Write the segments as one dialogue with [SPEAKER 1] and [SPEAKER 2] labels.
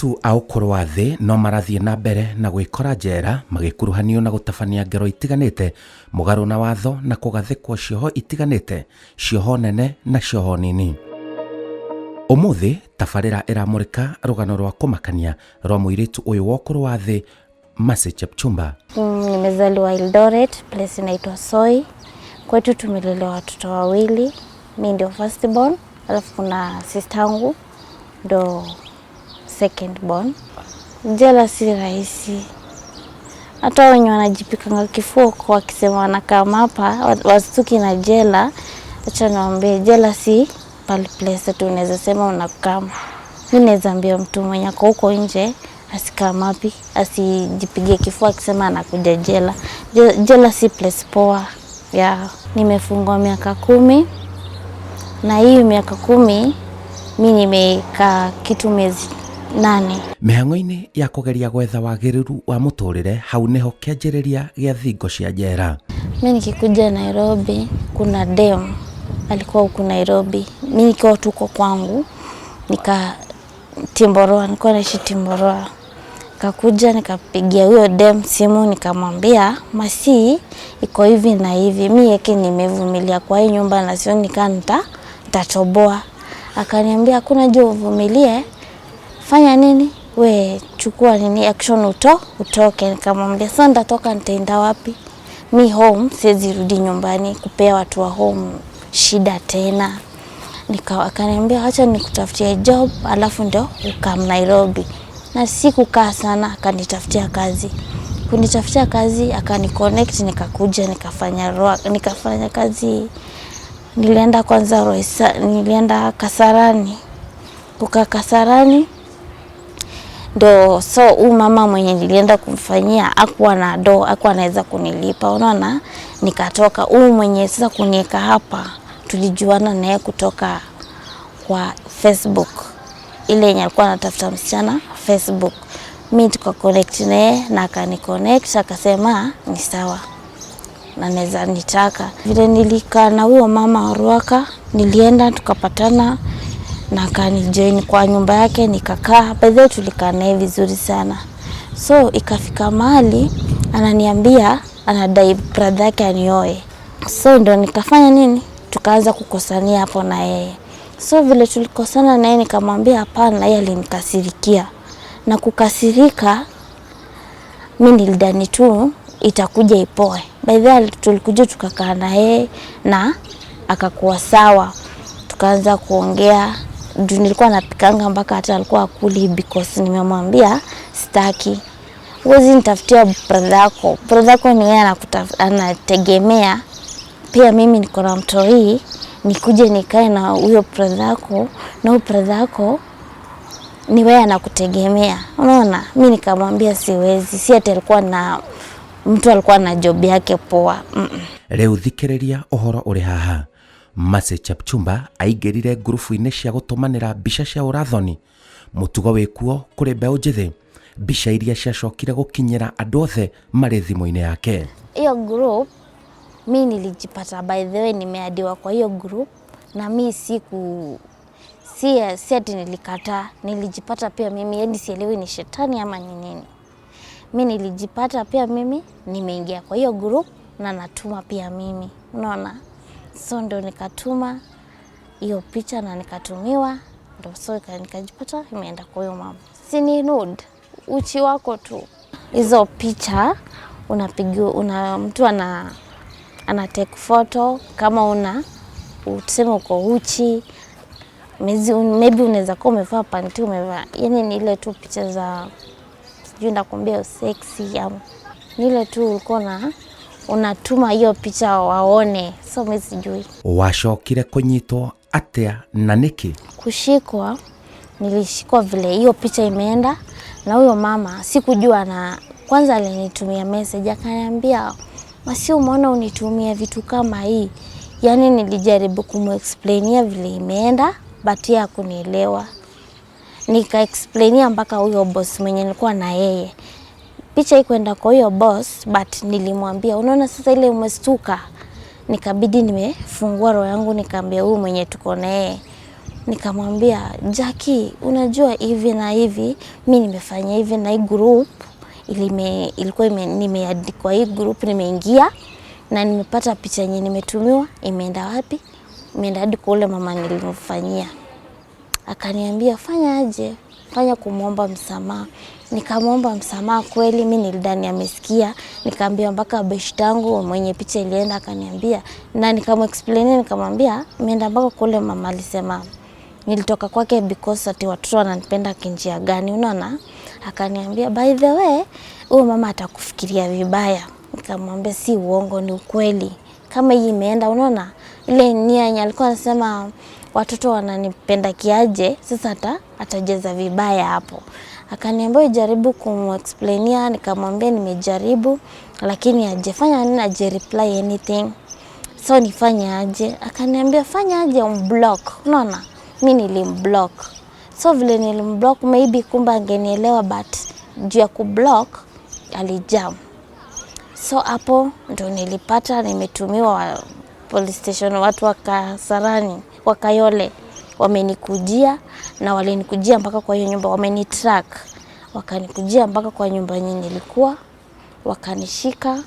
[SPEAKER 1] Airitu a ũkũrũ wa thĩ no marathiĩ na mbere na gwĩkora njera magĩkuruhanio na gũtabania ngero itiganĩte mũgarũ na watho na kũgathĩkwo cioho itiganĩte, cioho nene na cioho nini. Ũmũthĩ tabarĩra ĩramũrĩka rũgano rwa kũmakania rwa mũirĩtu ũyũ wa ũkũrũ wa thĩ Mercy Chepchumba.
[SPEAKER 2] Nimezaliwa Eldoret, place inaitwa Soi. Kwetu tumelelewa watoto wawili, mimi ndio first born, alafu kuna sister yangu ndo second born. Jela si rahisi. Hata wenye wanajipikanga kifua kwa wakisema wanakaa hapa wasituki na jela. Acha niwaambie jela si pale place tu unaweza sema unakaa. Mimi naweza ambia mtu mwenye ako huko nje asikaa mapi, asijipige kifua akisema anakuja jela. Jela si place poa. Nimefungwa miaka 10 na hii miaka 10 mimi nimekaa kitu miezi 8.
[SPEAKER 1] Mĩhang'o-inĩ ya kũgeria gwetha wagĩrĩru wa mũtũrĩre hau niho kĩanjĩrĩria gĩa thingo cia njera.
[SPEAKER 2] Mimi nikikuja Nairobi kuna dem alikuwa huko Nairobi. Mimi nikiwa tuko kwangu nilikuwa naishi Timboroa. Kakuja nikapigia huyo dem simu nikamwambia Masi iko hivi na hivi, mimi yake nimevumilia kwa hii nyumba na sio nitatoboa. Akaniambia hakuna je uvumilie, fanya nini we, chukua nini action utoke. Nikamwambia sasa nitatoka nitaenda wapi? Mi home siwezi rudi nyumbani kupea watu wa home shida tena. Akaniambia acha nikutafutie job alafu ndio ukam Nairobi. Na sikukaa sana, akanitafutia kazi. Kunitafutia kazi akaniconnect, nikakuja nikafanya kazi. Nilienda kwanza nilienda Kasarani. Kukaa Kasarani ndo mama mwenye nilienda kumfanyia hakuwa na hakuwa anaweza kunilipa. Unaona, nikatoka. Mwenye sasa kunieka hapa tulijuana naye kutoka kwa Facebook. Ile yenye alikuwa anatafuta msichana Facebook. Mimi tukaconnect naye na akaniconnect, akasema ni sawa na naweza nitaka. Vile nilikaa na huyo mama wa Ruaka, nilienda tukapatana na akanijoin kwa nyumba yake nikakaa. Baadaye tulikaa naye vizuri sana. Ikafika mahali ananiambia anadai brother yake anioe. Ndo nikafanya nini? Tukaanza kukosania hapo na yeye. Vile tulikosana naye nikamwambia hapana, yeye alinikasirikia. Na kukasirika mimi nilidhani tu itakuja ipoe. Baadaye tulikuja tukakaa na yeye na akakuwa sawa. Tukaanza kuongea. Nilikuwa napikanga mpaka hata alikuwa akuli because nimemwambia sitaki. Huwezi nitafutia brother yako. Brother yako ni yeye anategemea. Pia mimi niko na mtoi, nikuje nikae na huyo brother yako, na huyo brother yako ni wewe anakutegemea. Unaona? Mimi nikamwambia siwezi. Si ati mtu alikuwa na job yake poa.
[SPEAKER 1] Rĩu thikĩrĩria ũhoro ũrĩ haha. Mercy Chepchumba aingĩrire ngurubu-inĩ cia gũtũmanĩra mbica cia ũrathoni. Mũtugo wĩkuo kũrĩ mbeũ njĩthĩ. Mbica iria ciacokire gũkinyĩra andũ othe marĩ thimũ-inĩ yake.
[SPEAKER 2] Hiyo group mimi nilijipata, by the way nimeadiwa kwa hiyo group, na mimi si ati nilikataa. Nilijipata pia mimi, yani sielewi ni shetani ama ni nini. Mimi nilijipata pia mimi nimeingia kwa hiyo group na natuma pia mimi. Unaona? Ndo nikatuma hiyo picha na nikatumiwa, ndo nikajipata imeenda kwa hiyo mama. Si ni nude, uchi wako tu. Hizo picha unapigiwa, mtu ana take photo kama useme uko uchi. Maybe unaweza kuwa umevaa panty, umevaa. Yani ni ile tu picha za sijui ndakwambia sexy ama ni ile tu ulikuwa unatuma hiyo picha waone. Mimi sijui.
[SPEAKER 1] Wacokire kunyitwo atia na niki?
[SPEAKER 2] Kushikwa, nilishikwa vile hiyo picha imeenda na huyo mama sikujua. Na kwanza alinitumia message akaniambia Masi umeona unitumia vitu kama hii. Yani nilijaribu kumexplainia vile imeenda but yeye hakunielewa. Nika-explainia mpaka huyo boss mwenye nilikuwa na yeye. Picha ikwenda kwa huyo boss but nilimwambia unaona sasa ile umestuka. Nikabidi nimefungua roho yangu nikamwambia huyu mwenye tuko na yeye Nikamwambia, Jackie, unajua hivi na hivi, mimi nimefanya hivi na hii group ilikuwa nimeandikwa hii group, nimeingia na nimepata picha yenye nimetumiwa, imeenda wapi? Imeenda hadi kwa ule mama nilimfanyia. Akaniambia, fanya aje? Fanya kumuomba msamaha. Nikamuomba msamaha kweli, mimi nilidhani amesikia. Nikamwambia mpaka beshte yangu mwenye picha ilienda, akaniambia, na nikamexplain, nikamwambia imeenda mpaka kule mama alisema nilitoka kwake because ati watoto wananipenda kinjia gani, unaona? Akaniambia, by the way, huyo mama atakufikiria vibaya. Nikamwambia si uongo, ni ukweli. Kama hii imeenda, unaona? Ile nia alikuwa anasema watoto wananipenda kiaje, sasa atajeza vibaya hapo. Akaniambia jaribu kumexplainia, nikamwambia nimejaribu, lakini hajafanya nini, haja reply anything. So nifanye aje? Akaniambia fanya aje, umblock. Unaona? Mimi nilimblock. So vile nilimblock, maybe kumba angenielewa, but juu ya kublock alijam. So hapo ndo nilipata nimetumiwa police station, watu wa Kasarani, wa Kayole wamenikujia, na walinikujia mpaka kwa hiyo nyumba, wamenitrack. Wakanikujia mpaka kwa nyumba yenye nilikuwa, wakanishika,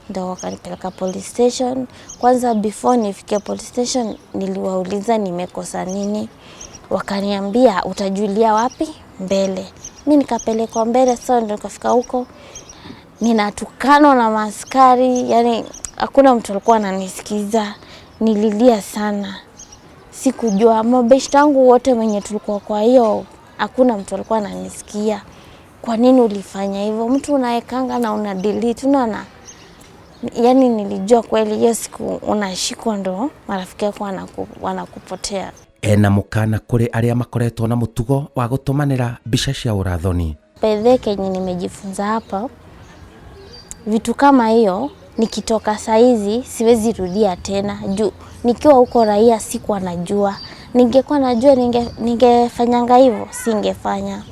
[SPEAKER 2] ndio wakanipeleka police station. Kwanza before nifike police station niliwauliza nimekosa nini. Wakaniambia utajulia wapi? Mbele. Mimi nikapelekwa mbele, so ndio nikafika huko. Ninatukano na maaskari, yani hakuna mtu alikuwa ananisikiza. Nililia sana. Sikujua mabeshte wangu wote wenye tulikuwa kwa hiyo, hakuna mtu alikuwa ananisikia. Kwa nini ulifanya hivyo? Mtu unaekanga na una delete, unaona? Yani nilijua kweli hiyo siku unashikwa ndo marafiki yako wanakupotea.
[SPEAKER 1] Ena mukana kuri aria makoretwo na mutugo wa gutumanira mbica cia ũrathoni.
[SPEAKER 2] Pedhe kenye nimejifunza hapa, vitu kama hiyo nikitoka saizi siwezi rudia tena. Juu nikiwa huko raia sikuwa najua. Ningekuwa najua ningefanyanga hivyo, singefanya.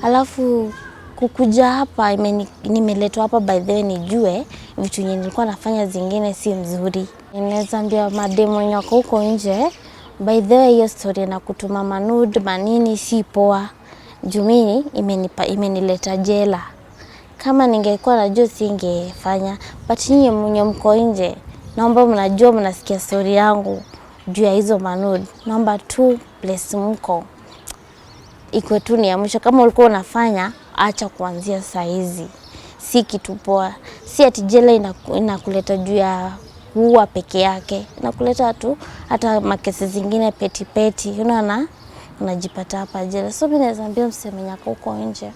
[SPEAKER 2] Alafu kukuja hapa nimeletwa hapa by the way nijue vitu yenye nilikuwa nafanya zingine si mzuri. Ninaweza ambia mademo nyako huko nje, by the way hiyo story na kutuma manud manini si poa. Juu mimi imenileta jela. Kama ningekuwa najua singefanya, but nyinyi mwenye mko nje, naomba mnajua mnasikia story yangu juu ya hizo manud. Naomba tu place mko iko tu ni ya mwisho. Kama ulikuwa unafanya, acha kuanzia saa hizi. Si kitu poa. Si ati jela inakuleta juu ya kuua peke yake. Inakuleta tu hata makesi zingine peti, unaona? Unajipata hapa jela. So mimi naweza ambia msemenyako huko nje,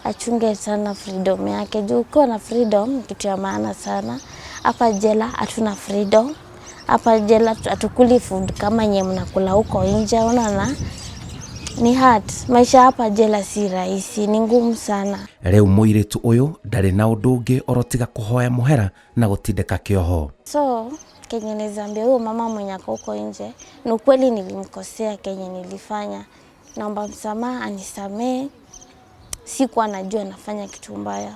[SPEAKER 2] achunge sana freedom yake. Juu ukiwa na freedom kitu ya maana sana. Hapa jela hatuna freedom. Hapa jela hatukuli food kama nyinyi mnakula huko nje, unaona? Ni hard. Maisha hapa jela si rahisi, ni ngumu sana.
[SPEAKER 1] Riu muiritu uyu ndari na undu ungi orotiga kuhoya muhera na gutindeka kioho.
[SPEAKER 2] So kenye nizambia huyo mama mwenye ako huko nje, ni ukweli nilimkosea kenye nilifanya. Naomba msamaha, anisamee. Sikuwa najua nafanya kitu mbaya.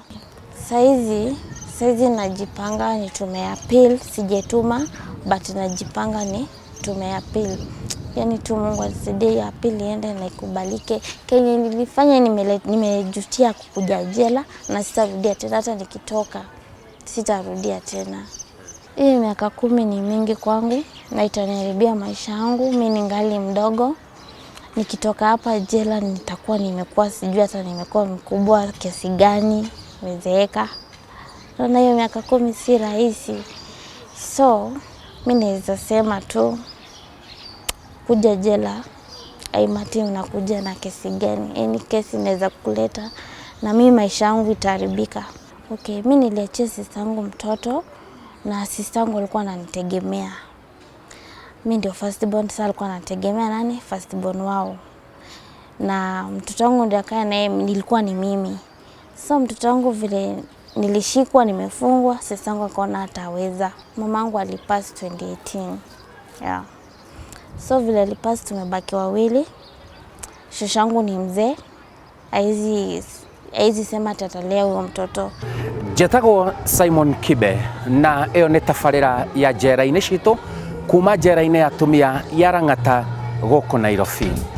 [SPEAKER 2] Saizi najipanga nitume appeal, sijetuma, but najipanga nitume appeal. Yani tu Mungu anisaidie appeal iende na ikubalike. Kenye nilifanya nimejutia kukuja jela na sitarudia tena. Hata nikitoka sitarudia tena. Hii miaka 10 ni mingi kwangu na itaniharibia maisha yangu. Mimi ningali mdogo. Nikitoka hapa jela nitakuwa nimekuwa sijui hata nimekuwa mkubwa kiasi gani, nimezeeka. Na hiyo miaka 10 si rahisi. So mimi naweza sema tu kuja jela haimati unakuja na kesi gani. Any kesi inaweza kuleta na mimi maisha yangu itaharibika. Okay, mimi niliachia sister yangu mtoto na sister yangu alikuwa ananitegemea. Mimi ndio first born, sasa alikuwa anategemea nani? First born wao. Na mtoto wangu ndio akae naye, nilikuwa ni mimi. So mtoto wangu vile nilishikwa nimefungwa, sister yangu akaona hataweza. Mamangu alipass 2018. Yeah. So vile alipass tumebaki wawili. Shoshangu ni mzee. Haizi sema tatalea huyo mtoto.
[SPEAKER 1] Njetago Simon Kibe na eo nĩ tabarĩra ya njera-inĩ citũ kuma njera-inĩ ya atumia ya Rang'ata gũkũ Nairobi.